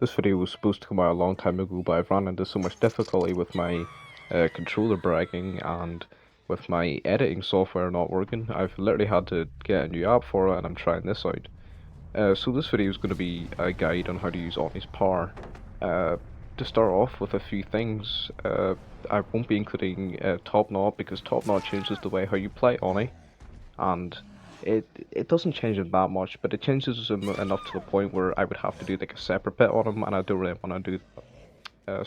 This video was supposed to come out a long time ago, but I've run into so much difficulty with my controller bragging and with my editing software not working. I've literally had to get a new app for it, and I'm trying this out. So this video is going to be a guide on how to use Omni's power. To start off with a few things, I won't be including Top Knot because Top Knot changes the way how you play Omni, and it doesn't change it that much, but it changes him enough to the point where I would have to do like a separate bit on him, and I don't really want to do that.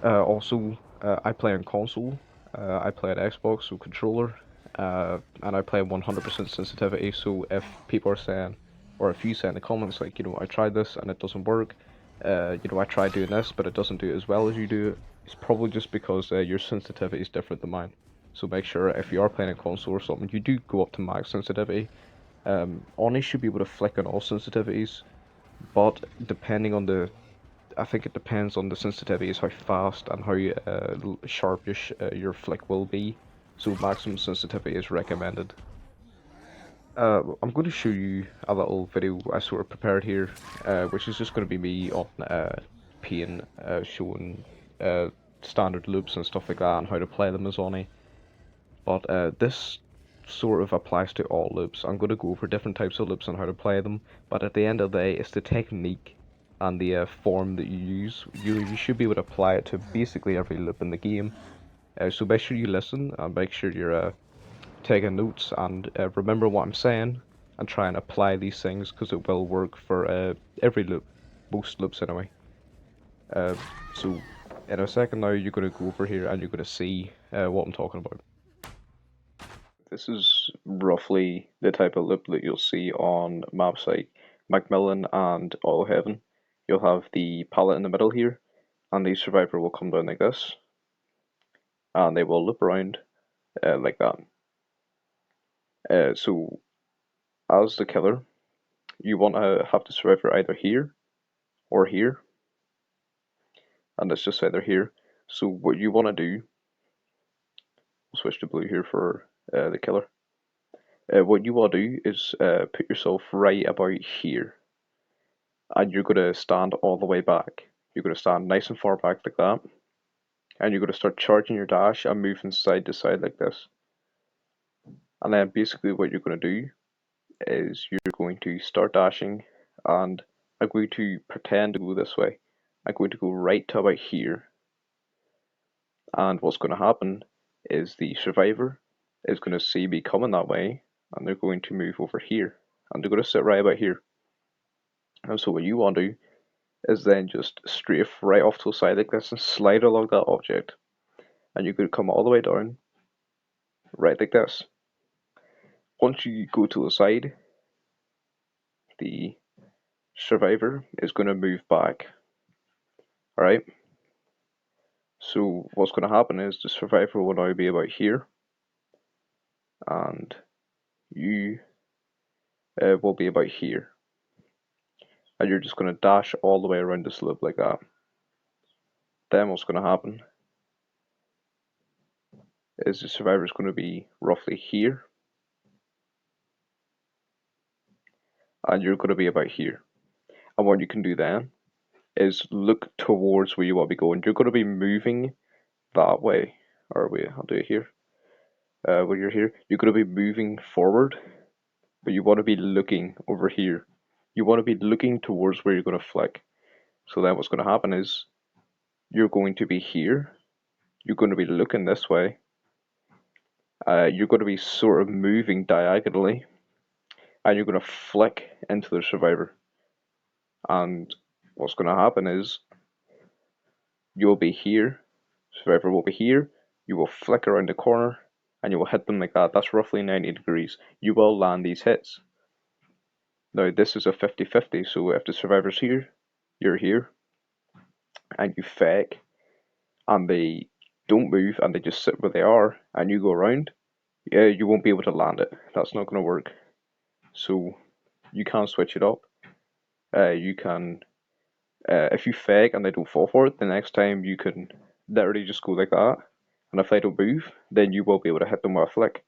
Also, I play on console. I play on Xbox, so controller, and I play 100% sensitivity. So if people are saying, or if you say in the comments like, I tried this and it doesn't work, I tried doing this but it doesn't do it as well as you do it, it's probably just because your sensitivity is different than mine. So make sure if you are playing a console or something, you do go up to max sensitivity. Oni should be able to flick on all sensitivities, but depending on I think it depends on the sensitivity is how fast and how sharp your flick will be. So maximum sensitivity is recommended. I'm going to show you a little video I sort of prepared here, which is just going to be me on Paint, showing standard loops and stuff like that and how to play them as Oni. But this sort of applies to all loops. I'm going to go over different types of loops and how to play them, but at the end of the day, it's the technique and the form that you use. You should be able to apply it to basically every loop in the game. So make sure you listen and make sure you're taking notes and remember what I'm saying and try and apply these things because it will work for every loop, most loops anyway. So in a second now you're going to go over here and you're going to see what I'm talking about. This is roughly the type of loop that you'll see on maps like Macmillan and Oil Heaven. You'll have the pallet in the middle here, and the survivor will come down like this, and they will loop around like that. So as the killer, you want to have the survivor either here or here, and it's just either here. So what you want to do, we'll switch to blue here for the killer. What you want to do is put yourself right about here, and you're going to stand all the way back. You're going to stand nice and far back like that, and you're going to start charging your dash and moving side to side like this. And then basically what you're going to do is you're going to start dashing, and I'm going to pretend to go this way. I'm going to go right to about here, and what's going to happen is the survivor is going to see me coming that way, and they're going to move over here, and they're going to sit right about here. And so what you want to do is then just strafe right off to the side like this and slide along that object, and you're going to come all the way down right like this. Once you go to the side, the survivor is going to move back. Alright, so what's going to happen is the survivor will now be about here, and you will be about here, and you're just going to dash all the way around this loop like that. Then what's going to happen is the survivor is going to be roughly here, and you're going to be about here. And what you can do then is look towards where you want to be going. You're going to be moving that way, or wait, I'll do it here. When you're here, you're going to be moving forward, but you want to be looking over here. You want to be looking towards where you're going to flick. So then what's going to happen is you're going to be here, you're going to be looking this way, you're going to be sort of moving diagonally, and you're going to flick into the survivor. And what's going to happen is you'll be here, survivor will be here, you will flick around the corner, and you will hit them like that. That's roughly 90 degrees. You will land these hits. Now this is a 50-50, so if the survivor's here, you're here, and you fake, and they don't move, and they just sit where they are, and you go around, yeah, you won't be able to land it. That's not going to work. So you can switch it up. You can, if you fake and they don't fall for it, the next time you can literally just go like that, and if they don't move, then you will be able to hit them with a flick.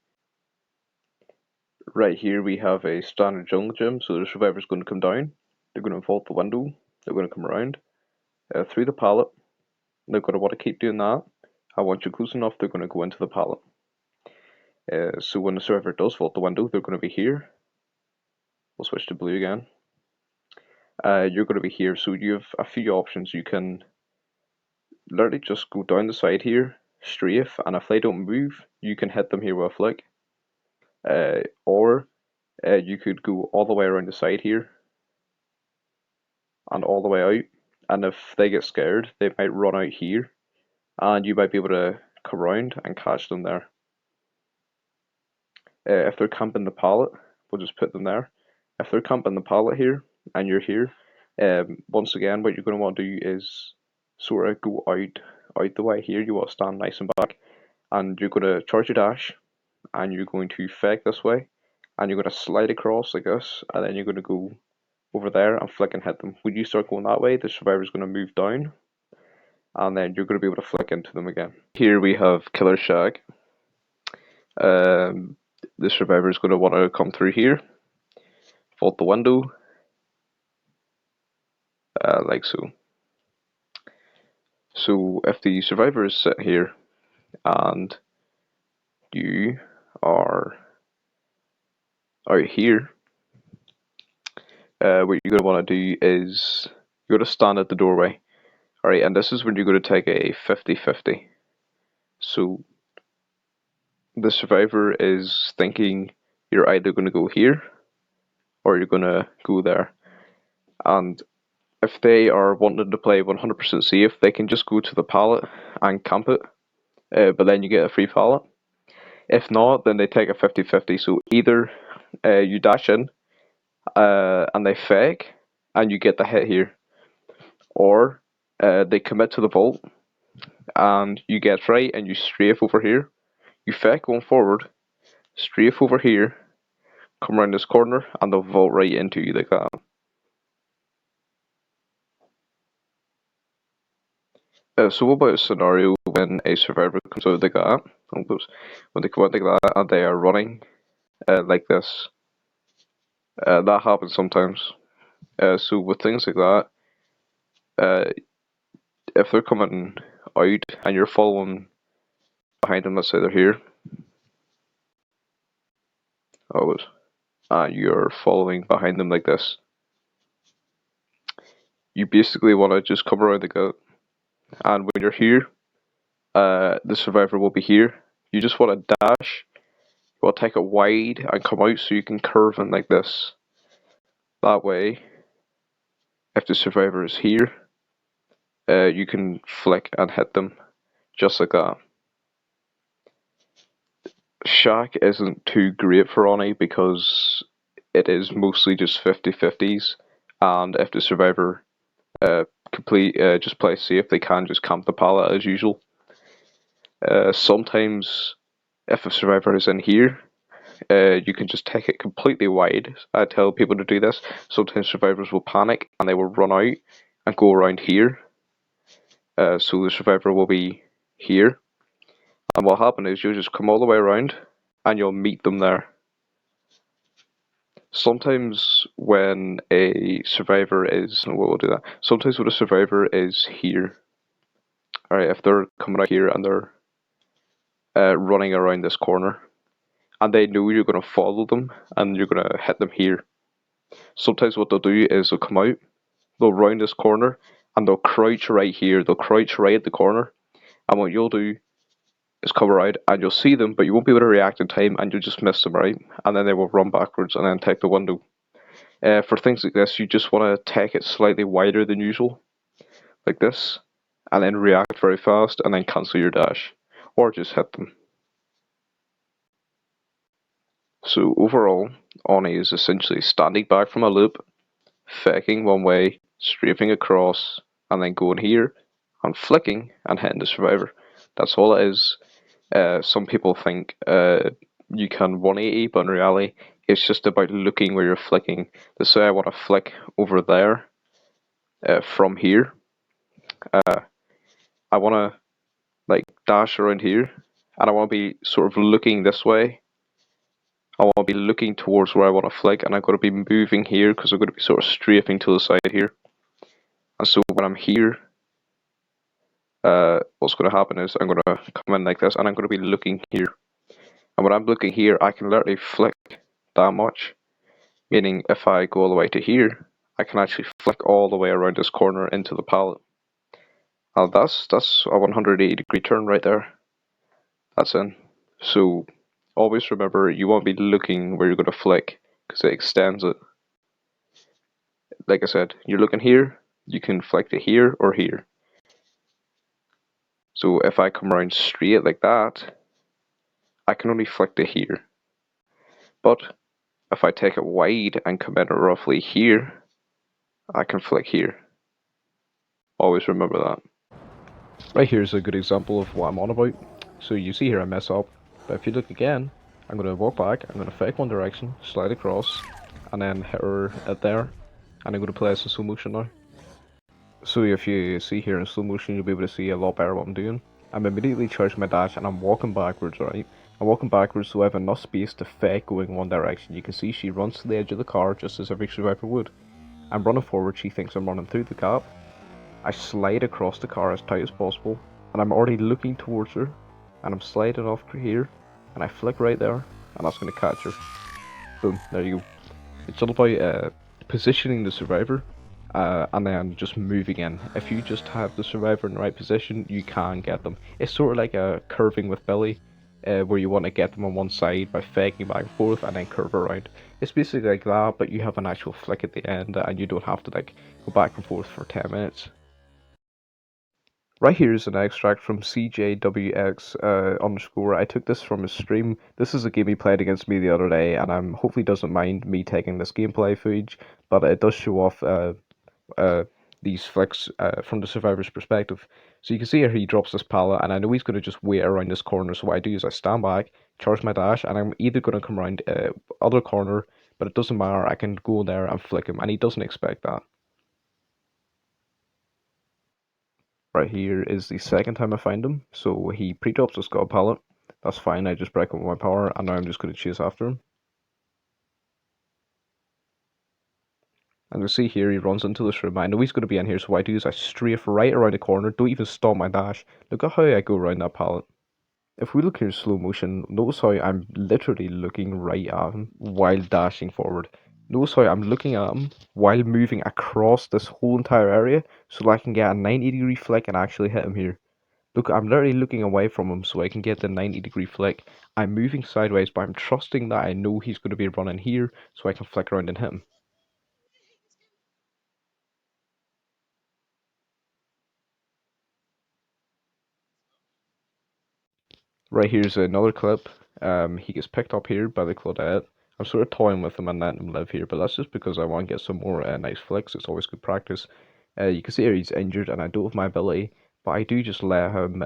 Right here we have a standard jungle gym, so the survivor's going to come down, they're going to vault the window, they're going to come around through the pallet. They're going to want to keep doing that. And once you're close enough, they're going to go into the pallet. So when the survivor does vault the window, they're going to be here. We'll switch to blue again. You're going to be here, so you have a few options. You can literally just go down the side here, strafe, and if they don't move, you can hit them here with a flick. Or you could go all the way around the side here, and all the way out, and if they get scared, they might run out here, and you might be able to come around and catch them there. If they're camping the pallet, we'll just put them there. If they're camping the pallet here, and you're here, once again, what you're going to want to do is sort of go out the way here. You want to stand nice and back, and you're going to charge your dash, and you're going to fake this way, and you're going to slide across like this, and then you're going to go over there and flick and hit them. When you start going that way, the survivor is going to move down, and then you're going to be able to flick into them again. Here we have Killer Shag. The survivor is going to want to come through here, vault the window, like so. So if the survivor is sitting here and you are out here, what you're going to want to do is you're going to stand at the doorway. Alright, and this is when you're going to take a 50-50. So the survivor is thinking you're either going to go here or you're going to go there. And if they are wanting to play 100% safe, they can just go to the pallet and camp it, but then you get a free pallet. If not, then they take a 50-50. So either you dash in and they fake and you get the hit here, or they commit to the vault and you get right and you strafe over here. You fake going forward, strafe over here, come around this corner, and they'll vault right into you like that. So what about a scenario when a survivor comes out like that? When they come out like that and they are running like this? That happens sometimes. So with things like that, if they're coming out and you're following behind them, let's say they're here, and you're following behind them like this, you basically want to just come around like that. And when you're here, the survivor will be here. You just want to dash. You want to take it wide and come out so you can curve in like this. That way, if the survivor is here, you can flick and hit them just like that. Shag isn't too great for Oni because it is mostly just 50-50s, and if the survivor just play safe, they can just camp the pallet as usual. Sometimes, if a survivor is in here, you can just take it completely wide. I tell people to do this. Sometimes survivors will panic and they will run out and go around here. So the survivor will be here. And what happens is you'll just come all the way around and you'll meet them there. Sometimes when a survivor is, we'll do that. Sometimes when a survivor is here, alright, if they're coming out here and they're running around this corner, and they know you're going to follow them and you're going to hit them here. Sometimes what they'll do is they'll come out, they'll round this corner, and they'll crouch right here. They'll crouch right at the corner, and what you'll do is come around and you'll see them, but you won't be able to react in time, and you'll just miss them, right? And then they will run backwards and then take the window. For things like this, you just want to take it slightly wider than usual, like this, and then react very fast, and then cancel your dash, or just hit them. So overall, Oni is essentially standing back from a loop, faking one way, strafing across, and then going here, and flicking and hitting the survivor. That's all it is. Some people think you can 180, but in reality, it's just about looking where you're flicking. Let's say I want to flick over there from here. I want to like dash around here, and I want to be sort of looking this way. I want to be looking towards where I want to flick, and I've got to be moving here because I'm going to be sort of strafing to the side here. And so when I'm here, what's going to happen is I'm going to come in like this, and I'm going to be looking here. And when I'm looking here, I can literally flick that much. Meaning, if I go all the way to here, I can actually flick all the way around this corner into the palette. That's a 180-degree turn right there. That's in. So always remember, you won't be looking where you're going to flick, because it extends it. Like I said, you're looking here, you can flick to here or here. So if I come around straight like that, I can only flick to here. But if I take it wide and come in roughly here, I can flick here. Always remember that. Right here is a good example of what I'm on about. So you see here I mess up, but if you look again, I'm going to walk back, I'm going to fake one direction, slide across, and then hit her at there, and I'm going to play this in slow motion now. So if you see here in slow motion, you'll be able to see a lot better what I'm doing. I'm immediately charging my dash and I'm walking backwards, right? I'm walking backwards so I have enough space to fake going one direction. You can see she runs to the edge of the car just as every survivor would. I'm running forward, she thinks I'm running through the gap. I slide across the car as tight as possible, and I'm already looking towards her, and I'm sliding off here, and I flick right there, and that's going to catch her. Boom, there you go. It's all about positioning the survivor, and then just moving in. If you just have the survivor in the right position, you can get them. It's sort of like a curving with Billy, where you want to get them on one side by faking back and forth and then curve around. It's basically like that, but you have an actual flick at the end, and you don't have to like go back and forth for 10 minutes. Right here is an extract from CJWX underscore. I took this from his stream. This is a game he played against me the other day, and I'm hopefully doesn't mind me taking this gameplay footage, but it does show off these flicks from the survivor's perspective. So you can see here he drops this pallet, and I know he's going to just wait around this corner, so what I do is I stand back, charge my dash, and I'm either going to come around other corner, but it doesn't matter, I can go there and flick him, and he doesn't expect that. Right here is the second time I find him, so he pre-drops a skull pallet. That's fine, I just break up with my power, and now I'm just going to chase after him. And you'll see here he runs into this room. I know he's going to be in here, so what I do is I strafe right around the corner, don't even stop my dash. Look at how I go around that pallet. If we look here in slow motion, notice how I'm literally looking right at him while dashing forward. Notice how I'm looking at him while moving across this whole entire area so that I can get a 90-degree flick and actually hit him here. Look, I'm literally looking away from him so I can get the 90-degree flick. I'm moving sideways, but I'm trusting that I know he's going to be running here so I can flick around and hit him. Right here's another clip. He gets picked up here by the Claudette. I'm sort of toying with him and letting him live here, but that's just because I want to get some more nice flicks. It's always good practice. You can see here he's injured and I don't have my ability, but I do just let him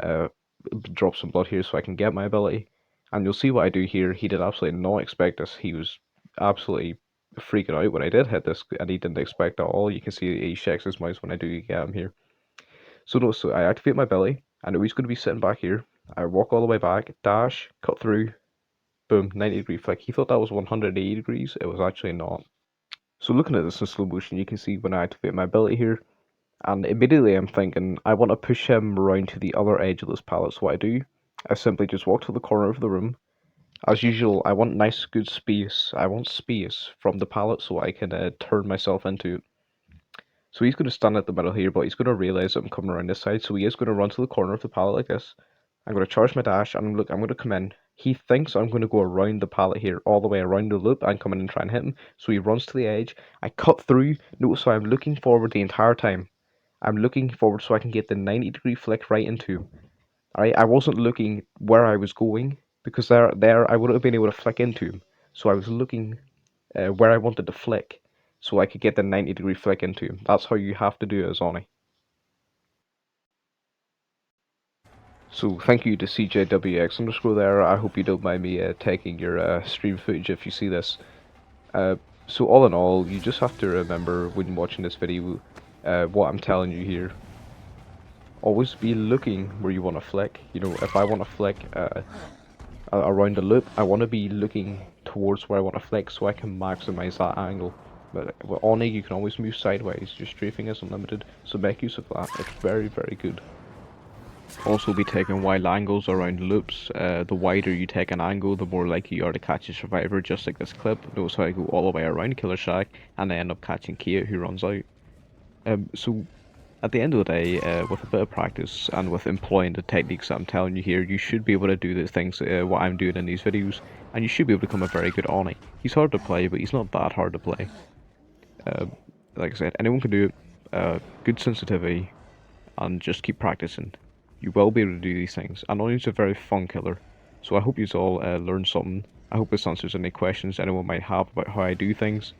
drop some blood here so I can get my ability. And you'll see what I do here. He did absolutely not expect this. He was absolutely freaking out when I did hit this, and he didn't expect at all. You can see he shakes his mouse when I do get him here. So no, so I activate my ability. I know he's going to be sitting back here. I walk all the way back, dash, cut through, boom, 90-degree flick. He thought that was 180 degrees. It was actually not. So looking at this in slow motion, you can see when I activate my ability here, and immediately I'm thinking, I want to push him around to the other edge of this pallet. So what I do, I simply just walk to the corner of the room. As usual, I want nice, good space. I want space from the pallet so I can turn myself into it. So he's going to stand at the middle here, but he's going to realize that I'm coming around this side. So he is going to run to the corner of the pallet like this. I'm going to charge my dash, and look, I'm going to come in. He thinks I'm going to go around the pallet here, all the way around the loop, and come in and try and hit him. So he runs to the edge. I cut through. Notice how I'm looking forward the entire time. I'm looking forward so I can get the 90-degree flick right into him. Alright, I wasn't looking where I was going, because there I wouldn't have been able to flick into him. So I was looking where I wanted to flick, so I could get the 90-degree flick into him. That's how you have to do it as Oni. So thank you to CJWX underscore there. I hope you don't mind me taking your stream footage if you see this. So all in all, you just have to remember when watching this video what I'm telling you here. Always be looking where you want to flick. You know, if I want to flick around the loop, I want to be looking towards where I want to flick so I can maximize that angle. But with Oni, you can always move sideways. Your strafing is unlimited, so make use of that. It's very, very good. Also be taking wide angles around loops. The wider you take an angle, the more likely you are to catch a survivor, just like this clip. Notice how I go all the way around Killer Shag, and I end up catching Kia, who runs out. So at the end of the day, with a bit of practice and with employing the techniques that I'm telling you here, you should be able to do the things what I'm doing in these videos, and you should be able to become a very good Oni. He's hard to play, but he's not that hard to play. Like I said, anyone can do it. Good sensitivity, and just keep practicing. You will be able to do these things. And Oni's a very fun killer, so I hope you all learned something. I hope this answers any questions anyone might have about how I do things.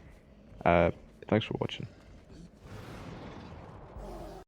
Thanks for watching.